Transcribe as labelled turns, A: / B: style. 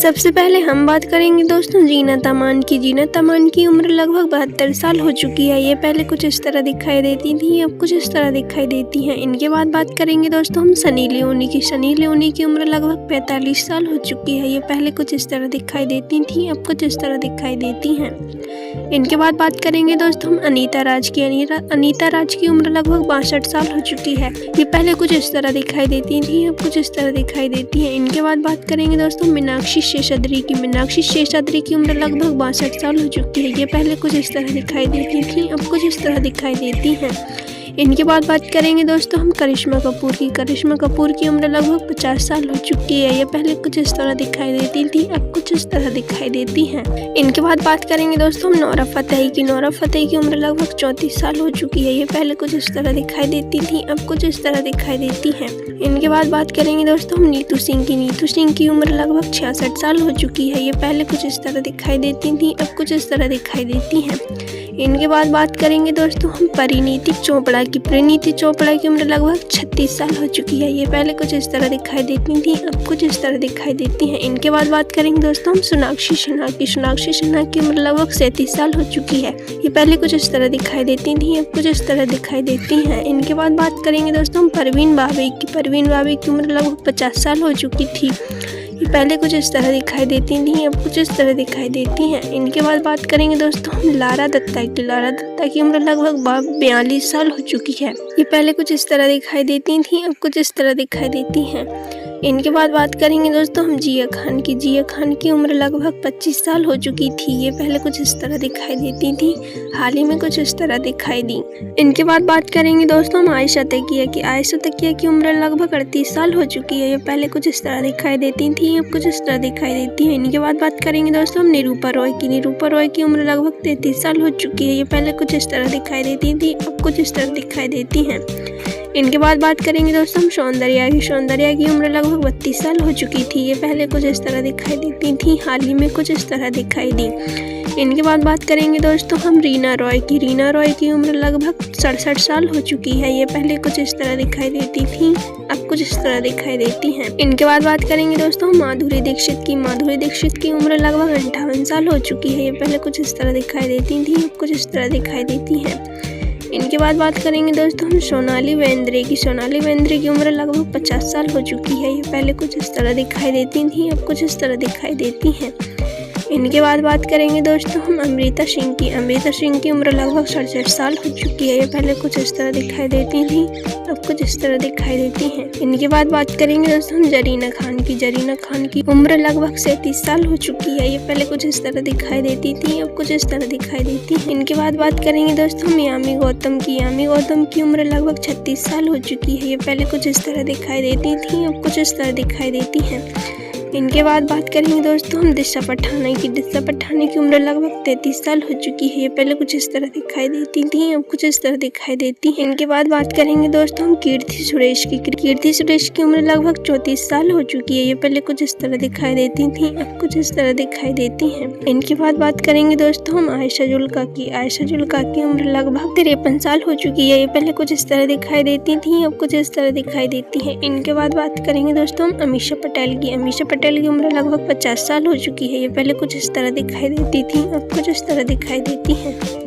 A: सबसे पहले हम बात करेंगे दोस्तों जीनत अमान की। जीनत अमान की उम्र लगभग 72 साल हो चुकी है। ये पहले कुछ इस तरह दिखाई देती थी, अब कुछ इस तरह दिखाई देती हैं। इनके बाद बात करेंगे दोस्तों हम सनी लियोनी की। सनी लियोनी की उम्र लगभग 45 साल हो चुकी है। ये पहले कुछ इस तरह दिखाई देती थी, अब कुछ इस तरह दिखाई देती हैं। इनके बाद बात करेंगे दोस्तों हम अनीता राज की। अनीता राज की उम्र लगभग 62 साल हो चुकी है। ये पहले कुछ इस तरह दिखाई देती थी, अब कुछ इस तरह दिखाई देती हैं। इनके बाद बात करेंगे दोस्तों मीनाक्षी शेषाद्री की। मीनाक्षी शेषाद्री की उम्र लगभग 62 साल हो चुकी है। ये पहले कुछ इस तरह दिखाई देती थी, अब कुछ इस तरह दिखाई देती हैं। इनके बाद बात करेंगे दोस्तों हम करिश्मा कपूर की। करिश्मा कपूर की उम्र लगभग 50 साल हो चुकी है। ये पहले कुछ इस तरह दिखाई देती थी, अब कुछ इस तरह दिखाई देती हैं। इनके बाद बात करेंगे दोस्तों हम नोरा फतेही की। नोरा फतेही की उम्र लगभग 34 साल हो चुकी है। ये पहले कुछ इस तरह दिखाई देती थी, अब कुछ इस तरह दिखाई देती हैं। इनके बाद बात करेंगे दोस्तों हम नीतू सिंह की। नीतू सिंह की उम्र लगभग 66 साल हो चुकी है। ये पहले कुछ इस तरह दिखाई देती थी, अब कुछ इस तरह दिखाई देती हैं। इनके बाद बात करेंगे दोस्तों हम परिणीति चोपड़ा की। परिणीति चोपड़ा की उम्र लगभग 36 साल हो चुकी है। ये पहले कुछ इस तरह दिखाई देती थी, अब कुछ इस तरह दिखाई देती हैं। इनके बाद बात करेंगे दोस्तों हम सोनाक्षी सिन्हा की। सोनाक्षी सिन्हा की उम्र लगभग 37 साल हो चुकी है। ये पहले कुछ इस तरह दिखाई देती थी, अब कुछ इस तरह दिखाई देती हैं। इनके बाद बात करेंगे दोस्तों हम परवीन बाबे की। परवीन बाबे की उम्र लगभग 50 साल हो चुकी थी। ये पहले कुछ इस तरह दिखाई देती थी, अब कुछ इस तरह दिखाई देती हैं। इनके बाद बात करेंगे दोस्तों हम लारा दत्ता की। लारा दत्ता की उम्र लगभग 42 साल हो चुकी है। ये पहले कुछ इस तरह दिखाई देती थी, अब कुछ इस तरह दिखाई देती हैं। इनके बाद बात करेंगे दोस्तों हम जिया खान की। जिया खान की उम्र लगभग 25 साल हो चुकी थी। ये पहले कुछ इस तरह दिखाई देती थी, हाल ही में कुछ इस तरह दिखाई दी। इनके बाद बात करेंगे दोस्तों हम आयशा तकिया की। आयशा तकिया की उम्र लगभग 38 साल हो चुकी है। ये पहले कुछ इस तरह दिखाई देती थी, अब कुछ इस तरह दिखाई देती है। इनके बाद बात करेंगे दोस्तों हम निरूपा रॉय की। निरूपा रॉय की उम्र लगभग 33 साल हो चुकी है। ये पहले कुछ इस तरह दिखाई देती थी, अब कुछ इस तरह दिखाई देती हैं। इनके बाद बात करेंगे दोस्तों हम सौंदर्या की। सौंदर्या की उम्र लगभग 32 साल हो चुकी थी। ये पहले कुछ इस तरह दिखाई देती थी, हाल ही में कुछ इस तरह दिखाई दी। इनके बाद बात करेंगे दोस्तों हम रीना रॉय की। रीना रॉय की उम्र लगभग 67 साल हो चुकी है। ये पहले कुछ इस तरह दिखाई देती थी, अब कुछ इस तरह दिखाई देती हैं। इनके बाद बात करेंगे दोस्तों माधुरी दीक्षित की। माधुरी दीक्षित की उम्र लगभग 58 साल हो चुकी है। ये पहले कुछ इस तरह दिखाई देती थी, अब कुछ इस तरह दिखाई देती हैं। इनके बाद बात करेंगे दोस्तों हम सोनाली बेंद्रे की। सोनाली बेंद्रे की उम्र लगभग 50 साल हो चुकी है। ये पहले कुछ इस तरह दिखाई देती थी, अब कुछ इस तरह दिखाई देती हैं। इनके बाद बात करेंगे दोस्तों हम अमृता सिंह की। अमृता सिंह की उम्र लगभग 67 साल हो चुकी है। ये पहले कुछ इस तरह दिखाई देती थी, अब कुछ इस तरह दिखाई देती हैं। इनके बाद बात करेंगे दोस्तों हम जरीना खान की। जरीना खान की उम्र लगभग 37 साल हो चुकी है। ये पहले कुछ इस तरह दिखाई देती थी, अब कुछ इस तरह दिखाई देती है। इनके बाद बात करेंगे दोस्तों हम यामी गौतम की। यामी गौतम की उम्र लगभग 36 साल हो चुकी है। ये पहले कुछ इस तरह दिखाई देती थी, अब कुछ इस तरह दिखाई देती हैं। इनके बाद बात करेंगे दोस्तों हम दिशा पठानी की। दिशा पठानी की उम्र लगभग 33 साल हो चुकी है। ये पहले कुछ इस तरह दिखाई देती थी, अब कुछ इस तरह दिखाई देती है। इनके बाद बात करेंगे दोस्तों हम कीर्ति सुरेश की। कीर्ति सुरेश की उम्र लगभग 34 साल हो चुकी है। ये पहले कुछ इस तरह दिखाई देती थी, अब कुछ इस तरह दिखाई देती हैं। इनके बाद बात करेंगे दोस्तों हम आयशा जुल्का की। आयशा जुल्का की उम्र लगभग 53 साल हो चुकी है। ये पहले कुछ इस तरह दिखाई देती थी, अब कुछ इस तरह दिखाई देती है। इनके बाद बात करेंगे दोस्तों हम अमीषा पटेल की। अमीषा पटेल की उम्र लगभग 50 साल हो चुकी है। ये पहले कुछ इस तरह दिखाई देती थी, अब कुछ इस तरह दिखाई देती हैं।